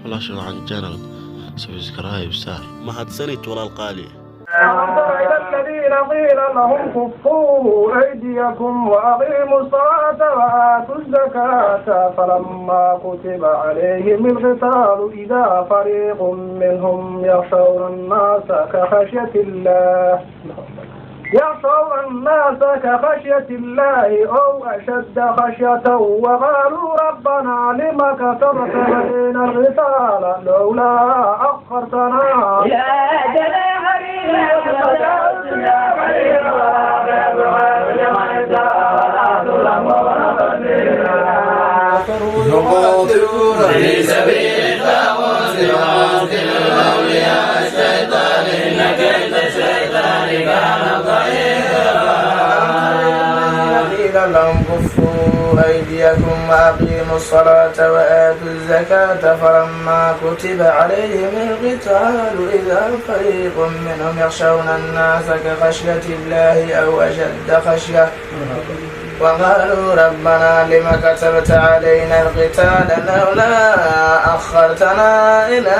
ولا شغل عن الجنرال سبسكرايب سهل ما هتسنت ولا القالي. ألم تر إلى الذين قيل لهم كفوا أيديكم وأقيموا الصلاة وآتوا الزكاة فلما كتب عليهم القتال إذا فريق منهم يخشون الناس كخشية الله أو أشد خشية وقالوا ربنا لم كتبت علينا القتال لولا أخرتنا إلى أجل يقاتلون في سبيل الطاغوت ويقاتل أولياء الشيطان إن كيد الشيطان كان ضعيفا. قيل لهم كفوا أيديكم وأقيموا الصلاة وآتوا الزكاة فلما كتب عليهم القتال إذا فريق منهم يخشون الناس كخشية الله أو أشد خشية وقالوا ربنا لم كتبت علينا القتال لولا أخرتنا إلى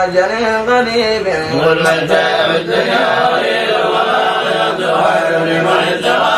أجل قريب قل متاع الدنيا قليل والآخرة خير لمن اتقى